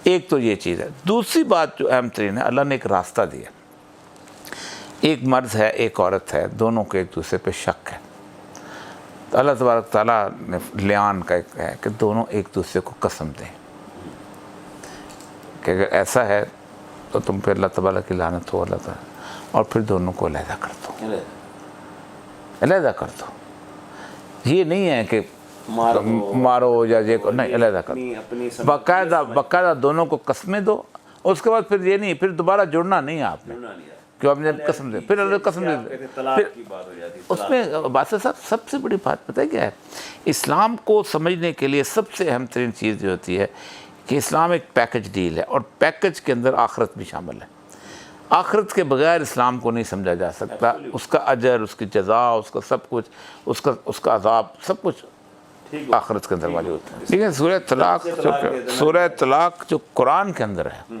ایک تو یہ چیز ہے. دوسری بات جو اہم ترین ہے, اللہ نے ایک راستہ دیا. ایک مرد ہے, ایک عورت ہے, دونوں کو ایک دوسرے پہ شک ہے. تو اللہ تبارک تعالیٰ نے لیان کا ایک ہے کہ دونوں ایک دوسرے کو قسم دیں کہ اگر ایسا ہے تو تم پہ اللہ تبارک کی لعنت ہو, اللہ تعالیٰ, اور پھر دونوں کو علیحدہ کر دو, علیحدہ کر دو. یہ نہیں ہے کہ مارو یا یہ نہیں, علیحدہ کر دو. باقاعدہ دونوں کو قسمیں دو. اس کے بعد پھر یہ نہیں, پھر دوبارہ جڑنا نہیں ہے آپ نے, کہ آپ نے قسم دے, پھر اللہ قسم دے. اس میں بات سب سے بڑی بات پتہ ہے کیا ہے؟ اسلام کو سمجھنے کے لیے سب سے اہم ترین چیز جو ہوتی ہے کہ اسلام ایک پیکج ڈیل ہے, اور پیکج کے اندر آخرت بھی شامل ہے. آخرت کے بغیر اسلام کو نہیں سمجھا جا سکتا. اس کا اجر, اس کی جزا, اس کا سب کچھ, اس کا عذاب, سب کچھ آخرت کے اندر موجود ہے. لیکن سورہ طلاق جو قرآن کے اندر ہے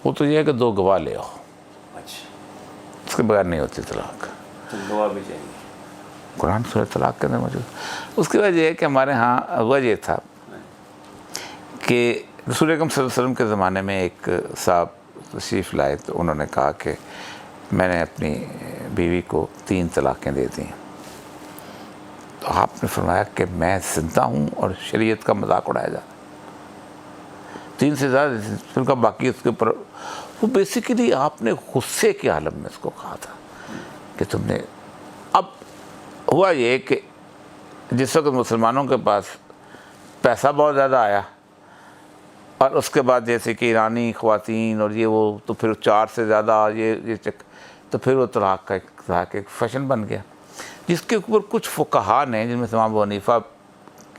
وہ تو یہ ہے کہ 2 گواہ لے آؤ, اس کے بغیر نہیں ہوتی طلاق. قرآن سورہ طلاق کے اندر موجود. اس کی وجہ یہ ہے کہ ہمارے ہاں وجہ یہ تھا کہ رسول اکرم صلی اللہ علیہ وسلم کے زمانے میں ایک صاحب تشریف لائے, تو انہوں نے کہا کہ میں نے اپنی بیوی کو 3 طلاقیں دے دیں. تو آپ نے فرمایا کہ میں زندہ ہوں اور شریعت کا مذاق اڑایا جا رہا ہے. 3 سے زیادہ, پھر کا باقی اس کے اوپر وہ بیسیکلی آپ نے غصے کے عالم میں اس کو کہا تھا کہ تم نے. اب ہوا یہ کہ جس وقت مسلمانوں کے پاس پیسہ بہت زیادہ آیا, اور اس کے بعد جیسے کہ ایرانی خواتین اور یہ وہ, تو پھر 4 سے زیادہ یہ تو پھر وہ طلاق کا ایک فیشن بن گیا, جس کے اوپر کچھ فقہا نے, جن میں امام ابو حنیفہ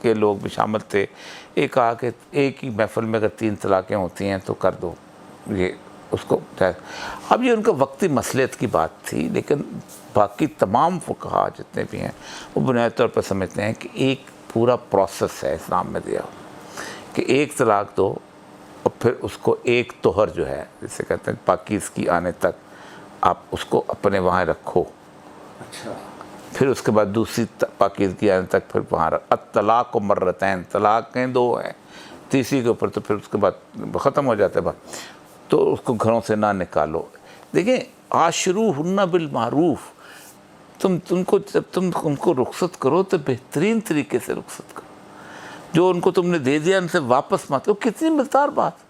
کے لوگ بھی شامل تھے, ایک کہا کہ ایک ہی محفل میں اگر 3 طلاقیں ہوتی ہیں تو کر دو, یہ اس کو. اب یہ ان کا وقتی مصلحت کی بات تھی, لیکن باقی تمام فقہا جتنے بھی ہیں وہ بنیادی طور پر سمجھتے ہیں کہ ایک پورا پروسیس ہے اسلام میں دیا کہ 1 طلاق دو, اور پھر اس کو 1 طہر جو ہے, جسے کہتے ہیں پاکیزگی آنے تک آپ اس کو اپنے وہاں رکھو. اچھا. پھر اس کے بعد دوسری پاکیزگی آنے تک پھر وہاں الطلاق و مرتین, طلاقیں 2 ہیں, تیسری کے اوپر تو پھر اس کے بعد ختم ہو جاتا ہے بات, تو اس کو گھروں سے نہ نکالو. دیکھیں, عاشروہن بالمعروف, تم کو جب تم ان کو رخصت کرو تو بہترین طریقے سے رخصت کرو. جو ان کو تم نے دے دیا ان سے واپس مت. کتنی مزدار بات.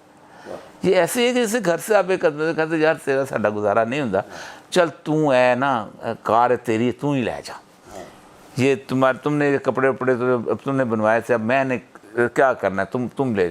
یہ ایسے ہے کہ جیسے گھر سے آپ ایک کہتے یار تیرا ساڈا گزارا نہیں ہوتا, چل تو ہے نا, کار تیری, تو ہی لے جا. یہ تم نے کپڑے وپڑے تم نے بنوائے تھے, اب میں نے کیا کرنا ہے, تم لے.